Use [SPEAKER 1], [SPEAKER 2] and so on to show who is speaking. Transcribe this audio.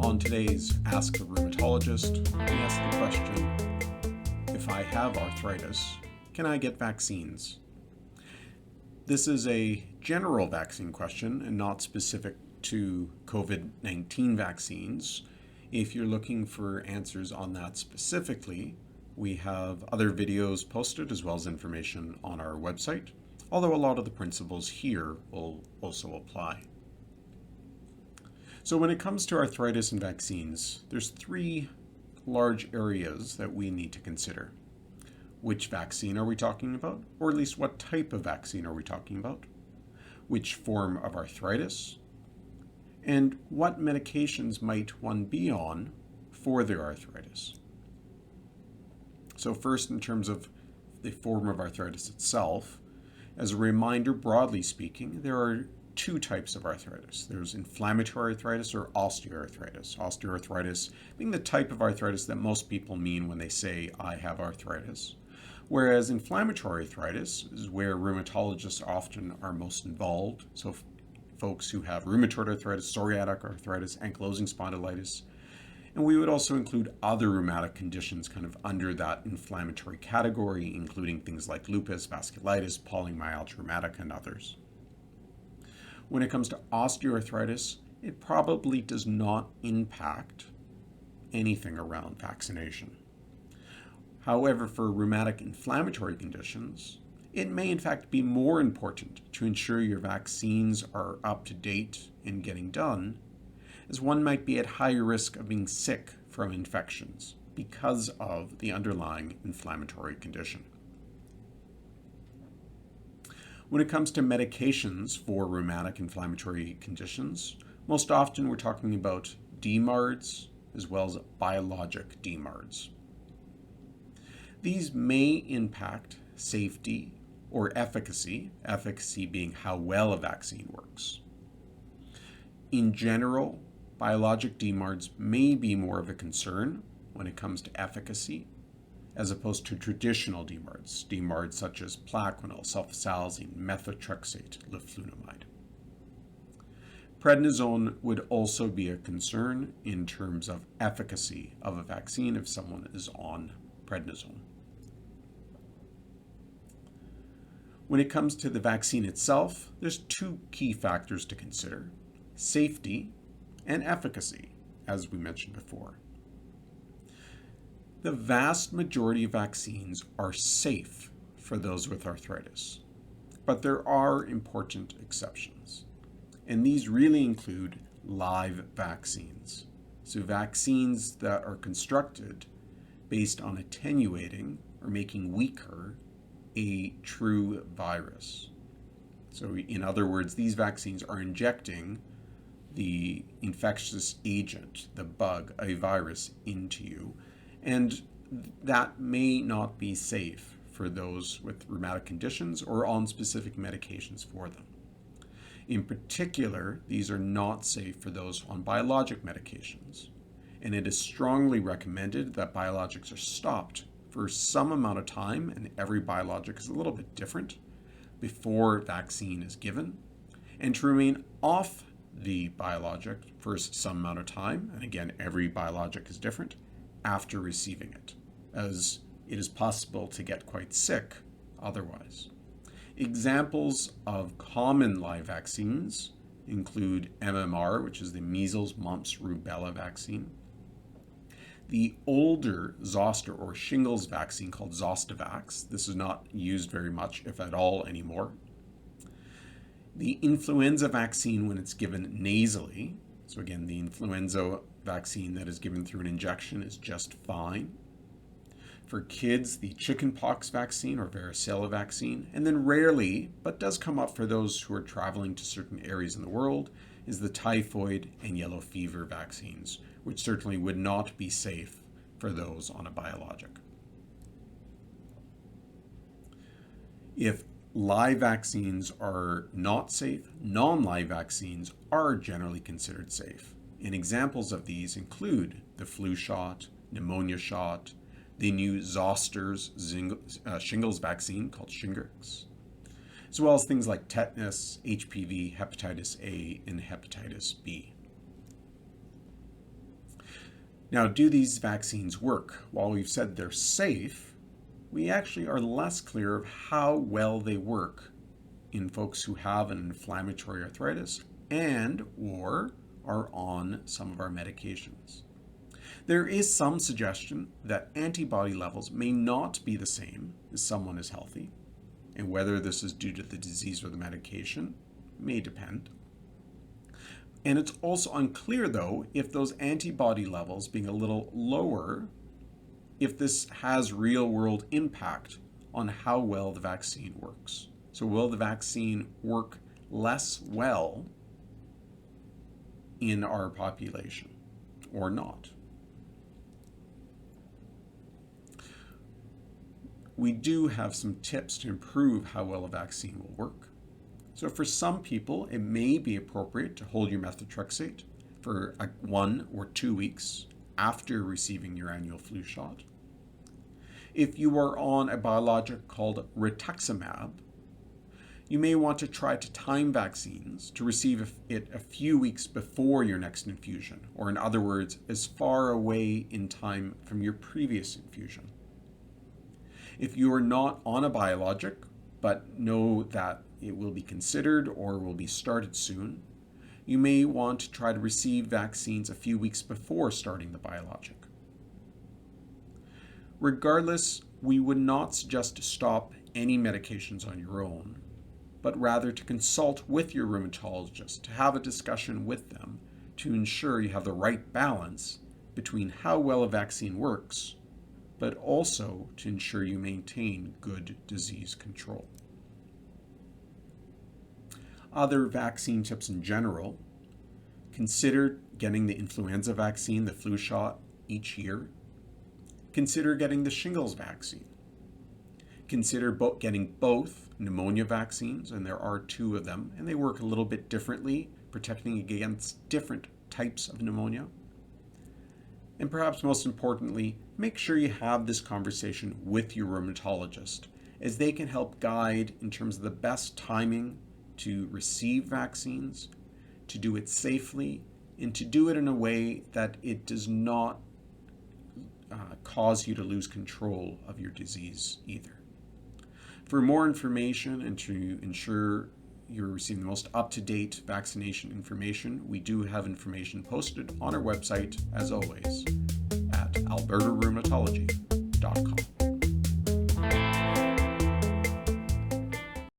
[SPEAKER 1] On today's Ask the Rheumatologist, we ask the question, if I have arthritis, can I get vaccines? This is a general vaccine question and not specific to COVID-19 vaccines. If you're looking for answers on that specifically, we have other videos posted as well as information on our website, although a lot of the principles here will also apply. So when it comes to arthritis and vaccines, there's three large areas that we need to consider. Which vaccine are we talking about? Or at least what type of vaccine are we talking about? Which form of arthritis? And what medications might one be on for their arthritis? So first, in terms of the form of arthritis itself, as a reminder, broadly speaking, there are two types of arthritis. There's inflammatory arthritis or osteoarthritis. Osteoarthritis being the type of arthritis that most people mean when they say, I have arthritis. Whereas inflammatory arthritis is where rheumatologists often are most involved. So folks who have rheumatoid arthritis, psoriatic arthritis, ankylosing spondylitis. And we would also include other rheumatic conditions kind of under that inflammatory category, including things like lupus, vasculitis, polymyalgia rheumatica, and others. When it comes to osteoarthritis, it probably does not impact anything around vaccination. However, for rheumatic inflammatory conditions, it may in fact be more important to ensure your vaccines are up to date and getting done, as one might be at higher risk of being sick from infections because of the underlying inflammatory condition. When it comes to medications for rheumatic inflammatory conditions, most often we're talking about DMARDs as well as biologic DMARDs. These may impact safety or efficacy being how well a vaccine works. In general, biologic DMARDs may be more of a concern when it comes to efficacy, as opposed to traditional DMARDs such as Plaquenil, sulfasalazine, methotrexate, leflunomide. Prednisone would also be a concern in terms of efficacy of a vaccine if someone is on prednisone. When it comes to the vaccine itself, there's two key factors to consider: safety and efficacy, as we mentioned before. The vast majority of vaccines are safe for those with arthritis, but there are important exceptions. And these really include live vaccines. So vaccines that are constructed based on attenuating or making weaker a true virus. So in other words, these vaccines are injecting the infectious agent, the bug, a virus, into you. And that may not be safe for those with rheumatic conditions or on specific medications for them. In particular, these are not safe for those on biologic medications. And it is strongly recommended that biologics are stopped for some amount of time, and every biologic is a little bit different, before vaccine is given, and to remain off the biologic for some amount of time, and again, every biologic is different, after receiving it, as it is possible to get quite sick otherwise. Examples of common live vaccines include MMR, which is the measles, mumps, rubella vaccine, the older zoster or shingles vaccine called Zostavax. This is not used very much, if at all, anymore. The influenza vaccine when it's given nasally. So again, the influenza vaccine that is given through an injection is just fine. For kids, the chickenpox vaccine or varicella vaccine, and then rarely, but does come up for those who are traveling to certain areas in the world, is the typhoid and yellow fever vaccines, which certainly would not be safe for those on a biologic. If live vaccines are not safe, non-live vaccines are generally considered safe. And examples of these include the flu shot, pneumonia shot, the new zoster's shingles vaccine called Shingrix, as well as things like tetanus, HPV, hepatitis A, and hepatitis B. Now, do these vaccines work? While we've said they're safe, we actually are less clear of how well they work in folks who have an inflammatory arthritis and or are on some of our medications. There is some suggestion that antibody levels may not be the same as someone is healthy, and whether this is due to the disease or the medication may depend. And it's also unclear, though, if those antibody levels being a little lower, if this has real-world impact on how well the vaccine works. So will the vaccine work less well in our population or not? We do have some tips to improve how well a vaccine will work. So for some people, it may be appropriate to hold your methotrexate for 1 or 2 weeks after receiving your annual flu shot. If you are on a biologic called rituximab, you may want to try to time vaccines to receive it a few weeks before your next infusion, or in other words, as far away in time from your previous infusion. If you are not on a biologic, but know that it will be considered or will be started soon, you may want to try to receive vaccines a few weeks before starting the biologic. Regardless, we would not suggest to stop any medications on your own, but rather to consult with your rheumatologist, to have a discussion with them to ensure you have the right balance between how well a vaccine works, but also to ensure you maintain good disease control. Other vaccine tips in general: consider getting the influenza vaccine, the flu shot, each year. Consider getting the shingles vaccine. Consider getting both pneumonia vaccines, and there are 2 of them, and they work a little bit differently, protecting against different types of pneumonia. And perhaps most importantly, make sure you have this conversation with your rheumatologist, as they can help guide in terms of the best timing to receive vaccines, to do it safely, and to do it in a way that it does not cause you to lose control of your disease either. For more information and to ensure you're receiving the most up-to-date vaccination information, we do have information posted on our website, as always, at albertarheumatology.com.